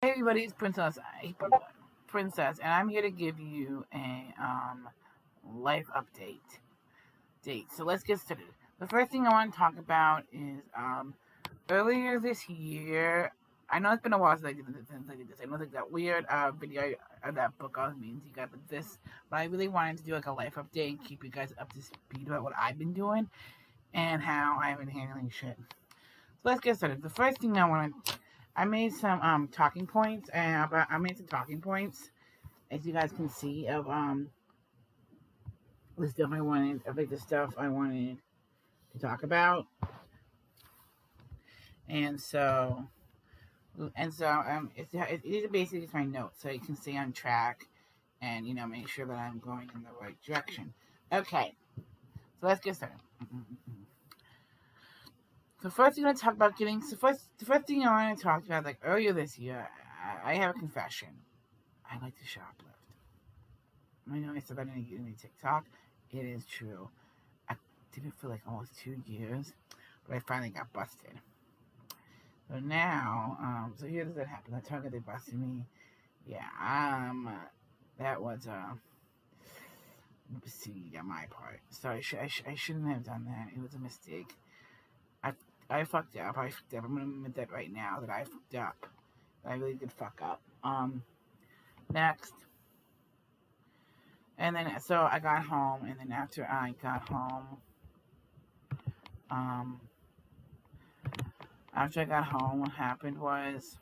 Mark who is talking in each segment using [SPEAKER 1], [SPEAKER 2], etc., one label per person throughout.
[SPEAKER 1] Hey everybody, it's Princess, and I'm here to give you a life update. So let's get started. The first thing I want to talk about is earlier this year. I know it's been a while since I did this. I know like that weird video of that book I was meaning to you guys, but I really wanted to do like a life update and keep you guys up to speed about what I've been doing and how I've been handling shit. So let's get started. The first thing I made some talking points, and I made some talking points, as you guys can see, of the stuff I wanted, of like the stuff I wanted to talk about, and so these are basically just my notes, so you can stay on track, and make sure that I'm going in the right direction. Okay, so let's get started. So first, I'm going to talk about getting. The first thing I want to talk about, like earlier this year, I have a confession. I like to shoplift. I know I said that in TikTok. It is true. I did it for like almost 2 years, but I finally got busted. So now, so here's what happened. The target they busted me. Yeah, that was see on my part. So I shouldn't have done that. It was a mistake. I fucked up. I'm gonna admit that right now that I fucked up. I really did fuck up. Next. And then, so I got home, and then after I got home, what happened was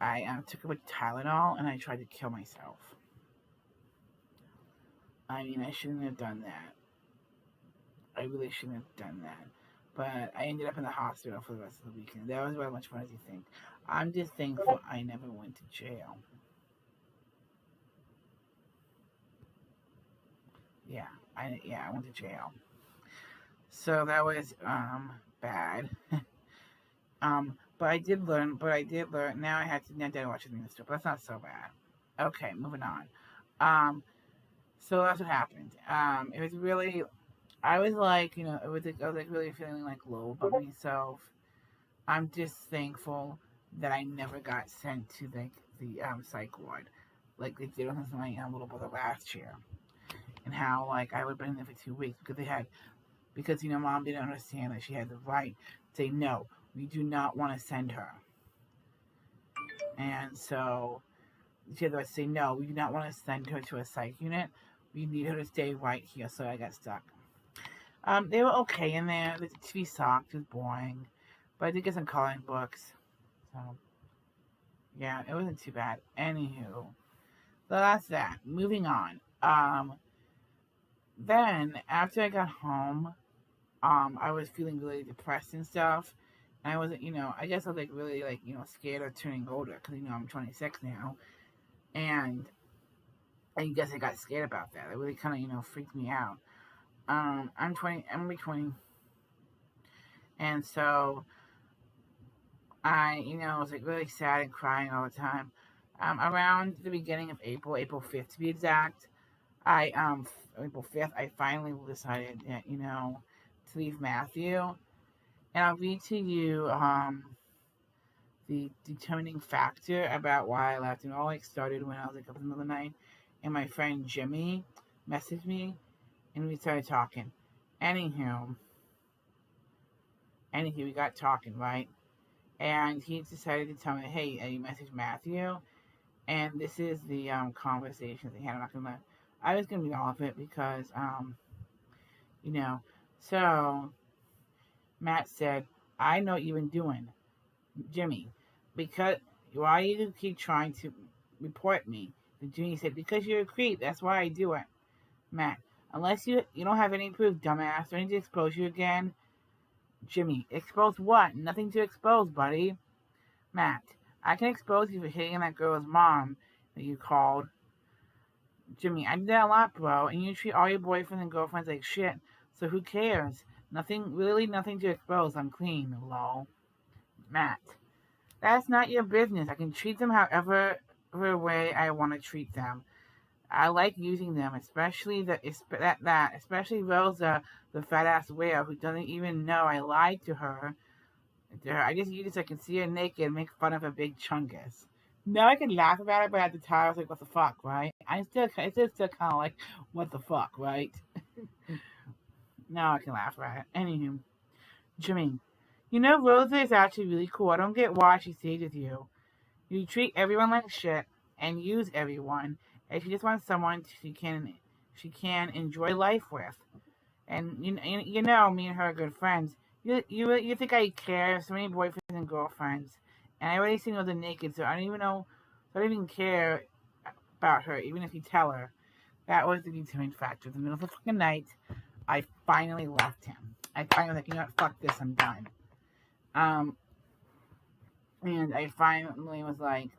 [SPEAKER 1] I took a bunch of Tylenol, and I tried to kill myself. I mean, I shouldn't have done that. I really shouldn't have done that. But I ended up in the hospital for the rest of the weekend. That was about as much fun as you think. I'm just thankful I never went to jail. Yeah, I went to jail. So that was bad. But I did learn. Now I had to watch the stuff, but that's not so bad. Okay, moving on. So that's what happened. It was really. I was like, I was like really feeling like low about myself. I'm just thankful that I never got sent to the psych ward, like they did with my little brother last year, and how like I would have been there for 2 weeks because mom didn't understand that she had the right to say no, we do not want to send her, and so she had the right to say no, we do not want to send her to a psych unit. We need her to stay right here. So I got stuck. They were okay in there. The TV sucked. It was boring. But I did get some coloring books. So, yeah, it wasn't too bad. Anywho. So that's that. Moving on. Then, after I got home, I was feeling really depressed and stuff. And I wasn't, I guess I was, like, really, like, scared of turning older. Because, I'm 26 now. And I guess I got scared about that. It really kind of, freaked me out. I'm going to be 20. And so I, was like really sad and crying all the time. Around the beginning of April 5th to be exact, April 5th, I finally decided that, to leave Matthew. And I'll read to you, the determining factor about why I left. And it all like started when I was like up in the middle of the night, and my friend Jimmy messaged me, and we started talking. Anywho, we got talking, right? And he decided to tell me, hey, you messaged Matthew, and this is the conversation they had. I was gonna be off it because you know. So Matt said, I know what you've been doing, Jimmy, because why you keep trying to report me? And Jimmy said, because you're a creep. That's why I do it. Matt, unless you don't have any proof, dumbass, do I need to expose you again? Jimmy, expose what? Nothing to expose, buddy. Matt, I can expose you for hitting that girl's mom that you called. Jimmy, I do that a lot, bro, and you treat all your boyfriends and girlfriends like shit, so who cares? Nothing to expose. I'm clean, lol. Matt, that's not your business. I can treat them however way I want to treat them. I like using them, especially especially Rosa, the fat ass whale who doesn't even know I lied to her I just use it so I can see her naked and make fun of her big chungus. Now I can laugh about it, but at the time I was like, "What the fuck," right? It's still kind of like, "What the fuck," right? Now I can laugh about it. Anywho, Jimmy, you know Rosa is actually really cool. I don't get why she stays with you. You treat everyone like shit and use everyone, and she just wants someone she can enjoy life with. And you know, me and her are good friends. You think I care? I have so many boyfriends and girlfriends, and I already seen those are naked, so I don't even know. So I don't even care about her, even if you tell her. That was the determining factor. In the middle of the fucking night, I finally left him. I finally was like, you know what, fuck this, I'm done. Um, and I finally was like,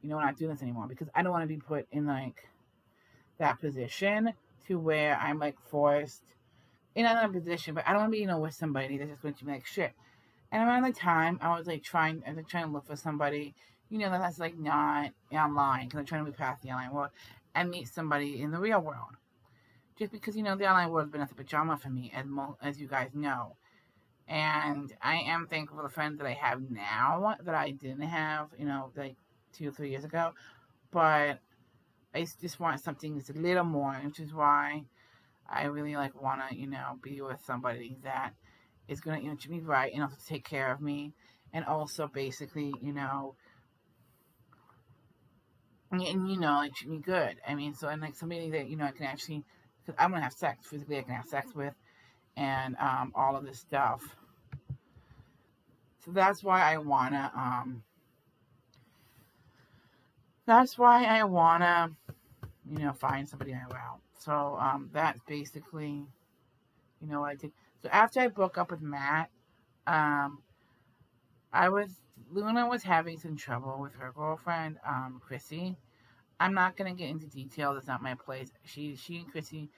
[SPEAKER 1] you know, we're not doing this anymore because I don't want to be put in like that position to where I'm like forced in another position, but I don't want to be, with somebody that's just going to be like shit. And around the time, I was trying to look for somebody, that's like not online because I'm trying to move past the online world and meet somebody in the real world. Just because the online world has been a pajama for me, as you guys know, and I am thankful for the friends that I have now that I didn't have, like 2 or 3 years ago. But I just want something that's a little more, which is why I really like want to, be with somebody that is going to, treat me right and also take care of me, and also basically, like treat me good. I mean, so and like somebody that I can actually, because I'm gonna have sex physically, I can have sex with, and all of this stuff. So that's why I wanna, find somebody I will. So that's basically, what I did. So after I broke up with Matt, um, I was Luna was having some trouble with her girlfriend, Chrissy. I'm not gonna get into details. It's not my place. She and Chrissy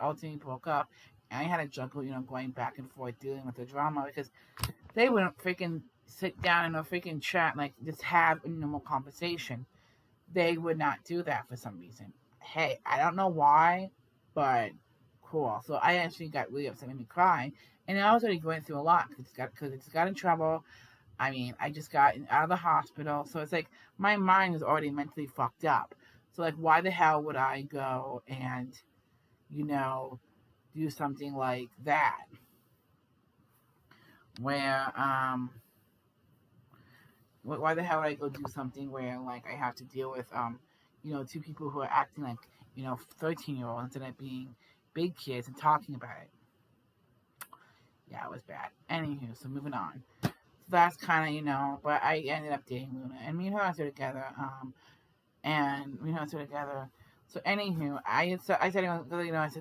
[SPEAKER 1] ultimately broke up, and I had to juggle, going back and forth dealing with the drama because they wouldn't freaking sit down and a freaking chat like just have a normal conversation. They would not do that for some reason. Hey, I don't know why, but cool. So I actually got really upset, made me cry, and I was already going through a lot because it got in trouble. I mean, I just got out of the hospital, so it's like my mind was already mentally fucked up. So like, why the hell would I go and you know do something like that where why the hell would I go do something where like I have to deal with two people who are acting like 13-year-olds instead of being big kids and talking about it. Yeah, it was bad. Anywho, so moving on. So that's kind of but I ended up dating Luna, and me and her are still together. And we know still together. So anywho, I said I said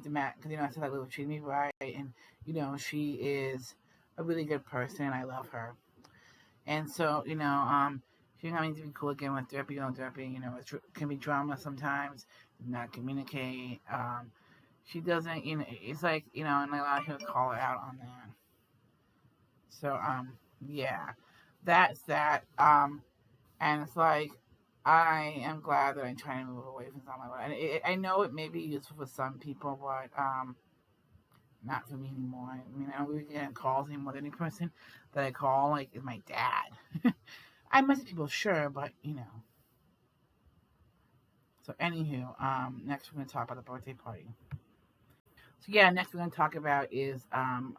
[SPEAKER 1] to Matt because I said that Luna treated me right, and she is a really good person. I love her. And so, she having to be cool again with therapy. Therapy, it can be drama sometimes, not communicate. She doesn't, it's like, and a lot of people call her out on that. So, yeah, that's that. And it's like, I am glad that I'm trying to move away from something like that. And I know it may be useful for some people, but, not for me anymore. I mean, I don't really get calls anymore. The only person that I call, like, is my dad. I message people, sure, but. So, anywho, next we're going to talk about the birthday party. So, yeah, next we're going to talk about is my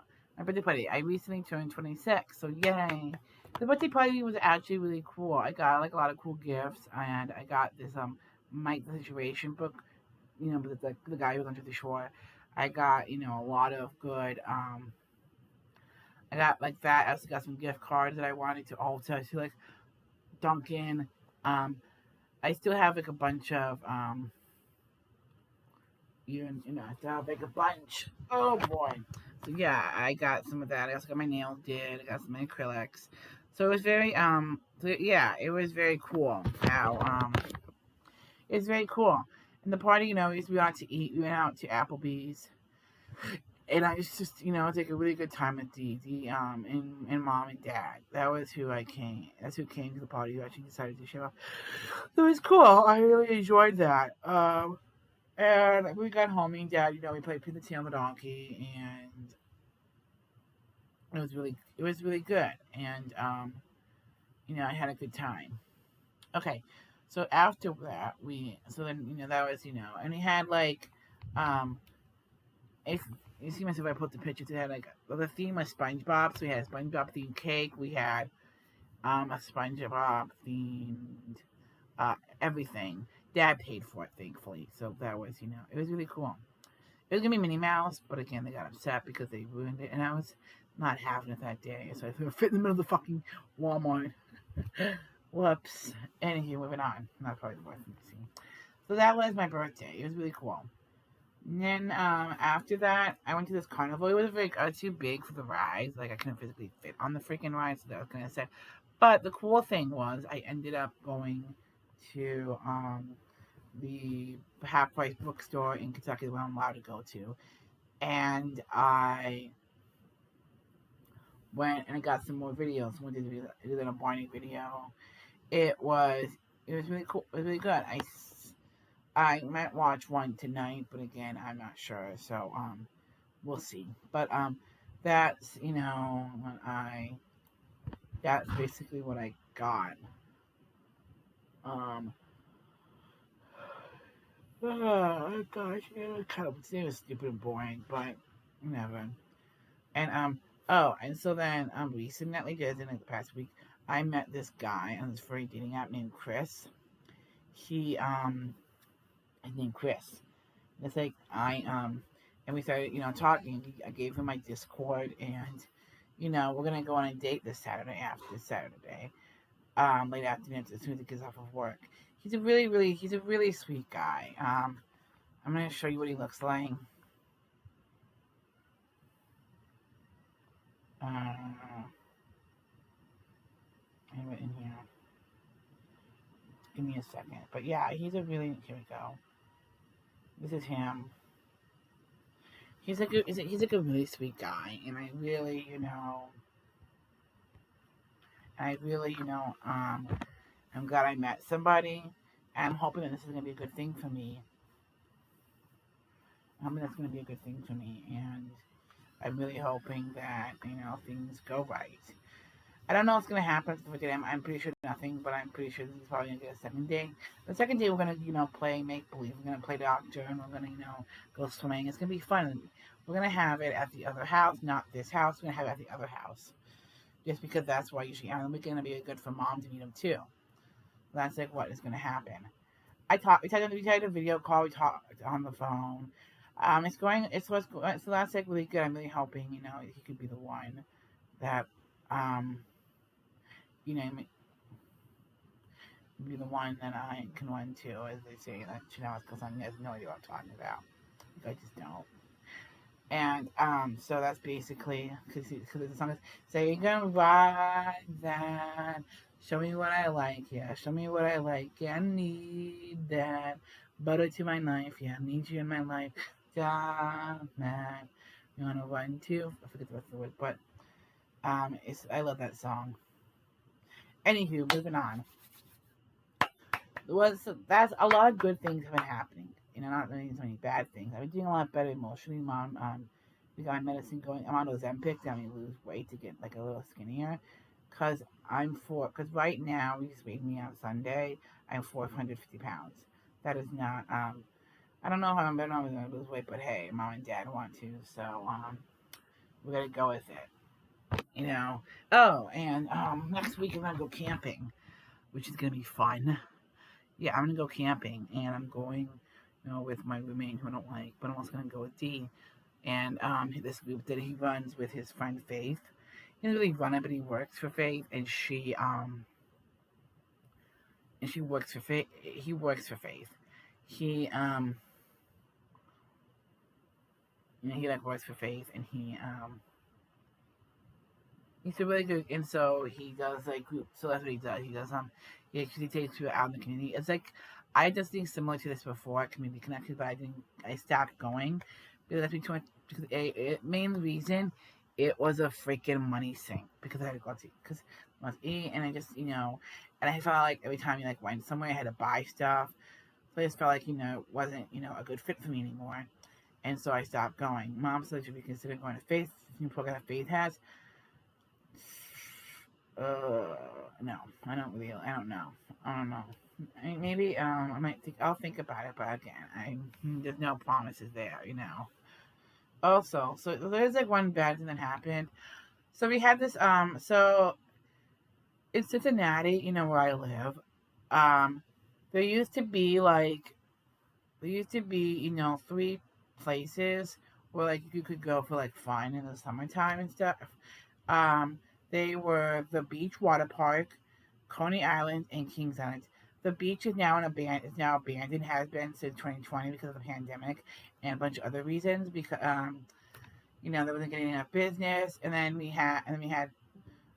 [SPEAKER 1] birthday party. I recently turned 26, so yay. The birthday party was actually really cool. I got, like, a lot of cool gifts, and I got this, Mike the Situation book, with the guy who was under the shore. I got, a lot of good, I got like that. I also got some gift cards that I wanted to alter to like Dunkin'. Um, I still have like a bunch of I still have like a bunch. Oh boy. So yeah, I got some of that. I also got my nails did. I got some acrylics. So it was very so yeah, it was very cool. How it's very cool. And the party, we went out to eat. We went out to Applebee's. And I was just, take a really good time with the and mom and dad. That was who I came. That's who came to the party. Who actually decided to show up. It was cool. I really enjoyed that. And we got home. Me and dad, we played pin the tail on the donkey, and it was really good, and I had a good time. Okay, so after that, so then that was and he had like, um, if you see myself, I put the pictures. It had like the theme was SpongeBob, so we had a SpongeBob themed cake. We had a SpongeBob themed everything. Dad paid for it, thankfully, so that was it was really cool. It was gonna be Minnie Mouse, but again, they got upset because they ruined it, and I was not having it that day, so I threw it fit in the middle of the fucking Walmart. Whoops. Anywho, moving on. Not probably the worst thing to see. So that was my birthday. It was really cool. And then after that, I went to this carnival. It was like too big for the rides. Like I couldn't physically fit on the freaking ride, so that was kind of sad. But the cool thing was, I ended up going to the half price bookstore in Kentucky that I'm allowed to go to, and I went and I got some more videos. Went to do a Barney video. It was it was really cool. It was really good. I might watch one tonight, but again, I'm not sure. So we'll see. But that's when I that's basically what I got. Um, oh gosh, it was stupid and boring, but whatever. And and so then recently, just in the past week, I met this guy on this free dating app named Chris. He his name Chris. It's like and we started talking. I gave him my Discord, and we're gonna go on a date this Saturday after this Saturday, late afternoon as soon as he gets off of work. He's a really sweet guy. I'm gonna show you what he looks like. Uh, in here. Give me a second. But yeah, here we go. This is him. He's like a really sweet guy, and I really I'm glad I met somebody. And I'm hoping that this is gonna be a good thing for me. I'm hoping that's gonna be a good thing for me, and I'm really hoping that things go right. I don't know what's gonna happen for today. I'm pretty sure nothing, but I'm pretty sure this is probably gonna be a second day. The second day we're gonna play make believe. We're gonna play doctor, and we're gonna go swimming. It's gonna be fun. We're gonna have it at the other house, not this house. We're gonna have it at the other house, just because that's why usually. And we're gonna be good for mom to meet him too. That's like what is gonna happen. We tried a video call. We talked on the phone. So that's like really good. I'm really hoping he could be the one that um you know be the one that I can run to, as they say, that because I have no idea what I'm talking about. I just don't. And so that's basically because the song is "Say you're gonna ride that." Show me what I like, yeah. Show me what I like, yeah. I need that butter to my knife, yeah. I need you in my life, yeah, man. You wanna run too? I forget the rest of the word, but I love that song. Anywho, moving on. That's a lot of good things have been happening. Not really so many bad things. I've been doing a lot better emotionally. Mom, we got my medicine going. I'm on Ozempic to help me lose weight to get like a little skinnier. Cause right now we just weighed me out Sunday. I'm 450 pounds. That is not I don't know how I'm gonna lose weight, but hey, mom and dad want to, so we're gonna go with it. Oh, and next week I'm gonna go camping, which is gonna be fun. Yeah, I'm gonna go camping, and I'm going, with my roommate who I don't like, but I'm also gonna go with D, and this group that he runs with his friend Faith. He doesn't really run it, but he works for Faith, and she works for Faith. He works for Faith. He he like works for Faith, and he's a really good, and so he does like group. So that's what he does. He does he takes people out in the community. It's like I just think similar to this before, community connected, but I stopped going because that's too much. Because main reason it was a freaking money sink because I had to go to because I was eat and I just and I felt like every time you like went somewhere I had to buy stuff. So I just felt like it wasn't a good fit for me anymore, and so I stopped going. Mom said, "Should we consider going to Faith? New program that Faith has?" No, I don't really. I don't know. I don't know. Maybe I might think. I'll think about it, but again, there's no promises there. Also, so there's like one bad thing that happened. So we had this. So in Cincinnati, where I live, um, there used to be like three places where like you could go for like fun in the summertime and stuff. Um, they were the beach water park, Coney Island, and Kings Island. The beach is now abandoned, has been since 2020 because of the pandemic and a bunch of other reasons. Because they wasn't getting enough business, and then we had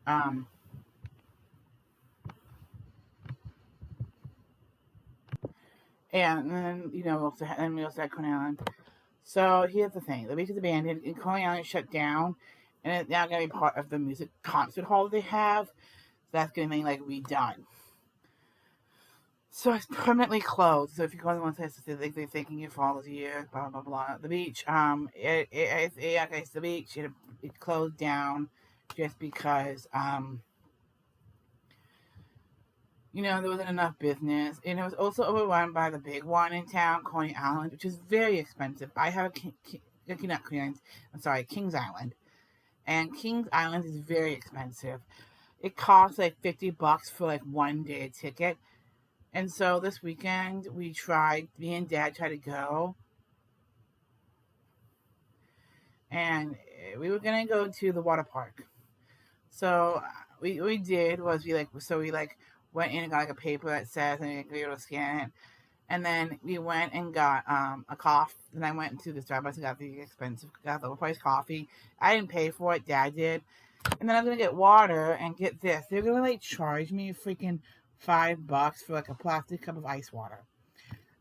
[SPEAKER 1] um, and then we also had Coney Island. So here's the thing: the beach is abandoned, and Coney Island shut down, and it's now going to be part of the music concert hall they have. So that's going to be like redone. So it's permanently closed. So if you go to one place, they're thinking you for all those years, blah blah blah. The beach, okay, so the beach, it closed down just because there wasn't enough business, and it was also overrun by the big one in town, Coney Island, which is very expensive. I have not Coney Island, I'm sorry, Kings Island, and Kings Island is very expensive. It costs like $50 for like 1 day ticket. And so this weekend me and Dad tried to go, and we were gonna go to the water park. So we did was we went in and got like a paper that says, and we were able to scan it. And then we went and got a coffee. And I went to the Starbucks and got the overpriced coffee. I didn't pay for it, Dad did. And then I was gonna get water, and get this, they're gonna like charge me freaking $5 for like a plastic cup of ice water.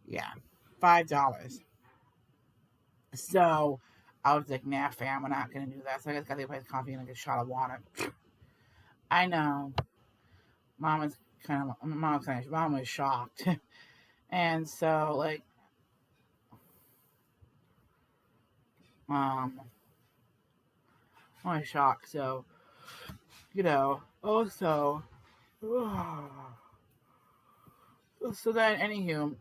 [SPEAKER 1] Yeah, $5. So I was like, nah, fam, we're not gonna do that. So I just got the overpriced coffee and like a shot of water. I know, mom was shocked, and so like um, I was shocked. So also. So then, anywho,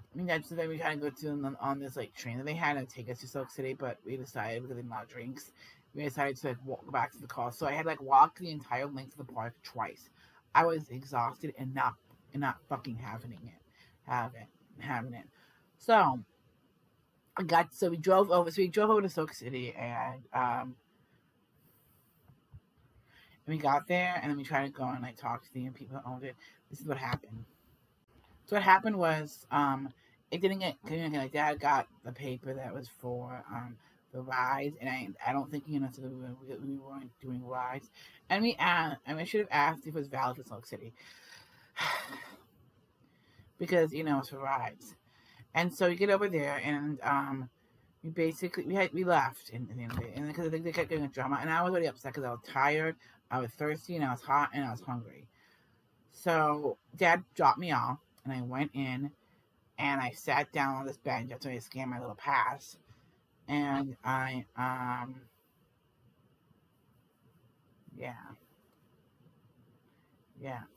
[SPEAKER 1] so then we had to go to them on this like train that they had to take us to Silk City, but we decided because they didn't allow drinks, we decided to like walk back to the car. So I had like walked the entire length of the park twice. I was exhausted and not fucking having it. So we drove over. So we drove over to Silk City, and we got there, and then we tried to go and like talk to the people that owned it. This is what happened. So what happened was, it didn't get communicated. Like Dad got the paper that was for the rides, and I don't think so we weren't doing rides. And I should have asked if it was valid for Salt City, because it's for rides. And so we get over there, and we left in the end of it, and because they kept getting a drama, and I was already upset because I was tired, I was thirsty, and I was hot, and I was hungry. So Dad dropped me off, and I went in, and I sat down on this bench after I scanned my little pass, and yeah,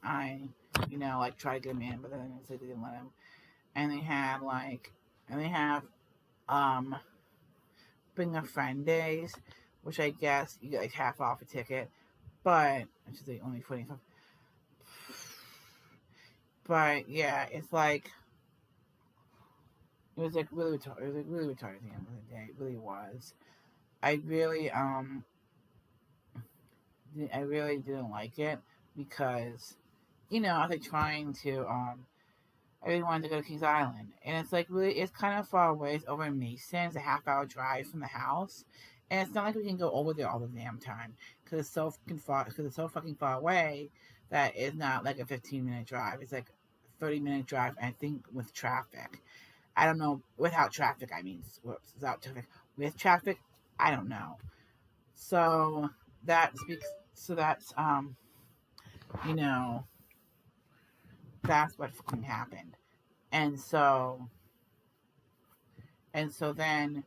[SPEAKER 1] I like tried to get him in, but then they didn't let him, and they have um bring a friend days, which I guess you get like half off a ticket, but which is like only 45. But yeah, it's like it was like really retarded. It was like really retarded at the end of the day. It really was. I really I really didn't like it because I was like trying to I really wanted to go to Kings Island, and it's like really it's kind of far away. It's over in Mason. It's a half-hour drive from the house, and it's not like we can go over there all the damn time because it's so fucking far away that it's not like a 15-minute drive. It's like 30-minute drive. I think with traffic. I don't know. Without traffic, I mean, without traffic. With traffic, I don't know. So that speaks. So you know, that's what fucking happened. And so, then,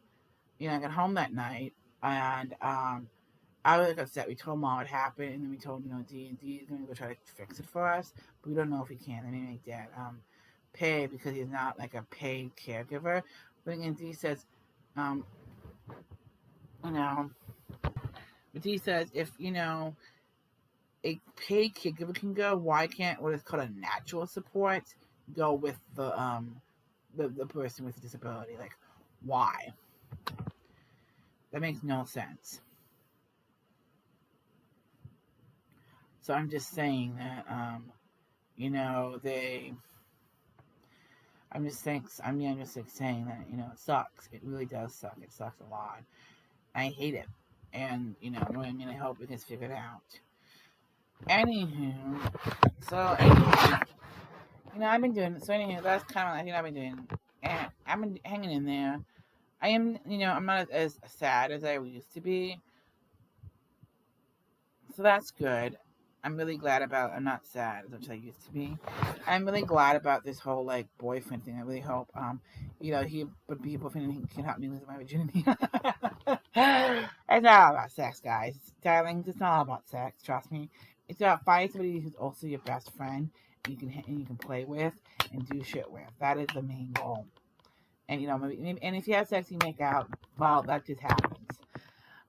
[SPEAKER 1] I got home that night, and I was like upset. We told Mom what happened, and then we told D and D is gonna go try to fix it for us, but we don't know if he can. And we make Dad pay because he's not like a paid caregiver. But again, D says, um, you know, but D says if a paid caregiver can go, why can't what is called a natural support go with the person with a disability? Like, why? That makes no sense. So I'm just saying that they. I'm just saying. I'm just like saying that it sucks. It really does suck. It sucks a lot. I hate it, and I hope it gets figured out. Anywho, so I've been doing so. Anywho, that's kind of like I've been doing, and I've been hanging in there. I am, I'm not as sad as I used to be, so that's good. I'm really glad about. I'm not sad as much as I used to be. I'm really glad about this whole like boyfriend thing. I really hope, he would be a boyfriend and he can help me lose my virginity. It's not all about sex, guys, darlings. It's not all about sex. Trust me. It's about finding somebody who's also your best friend and you can play with and do shit with. That is the main goal. And maybe, and if you have sex, you make out. Well, that just happens.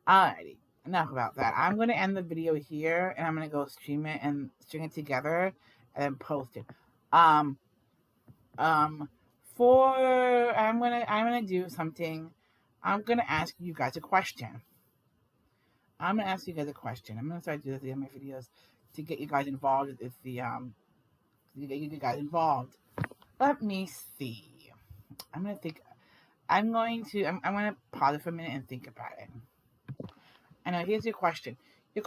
[SPEAKER 1] Alrighty, enough about that. I'm going to end the video here, and I'm going to go stream it and string it together, and then post it. I'm gonna do something. I'm gonna ask you guys a question. I'm gonna ask you guys a question. I'm gonna start doing this in my videos to get you guys involved with to get you guys involved. Let me see. I'm gonna think. I'm gonna pause it for a minute and think about it. I know. Here's your question. Your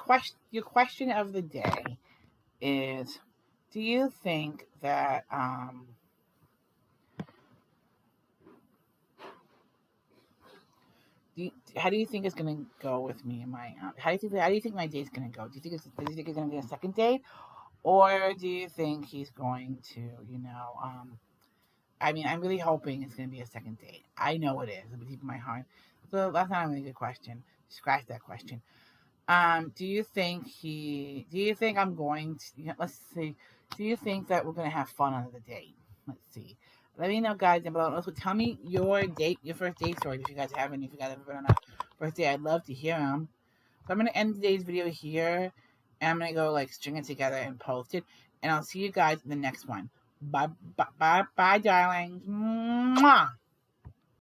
[SPEAKER 1] question of the day is: do you think that how do you think it's gonna go with me and my how do you think my date's gonna go? Do you think it's gonna be a second date, or do you think he's going to I mean, I'm really hoping it's gonna be a second date. I know it is, but deep in my heart. So that's not a really good question. Scratch that question. Do you think I'm going to, let's see, do you think that we're going to have fun on the date? Let's see. Let me know, guys, down below. Also, tell me your first date story, if you guys have any, if you guys ever been on a first date. I'd love to hear them. So I'm going to end today's video here, and I'm going to go, like, string it together and post it, and I'll see you guys in the next one. Bye, darlings. Mwah!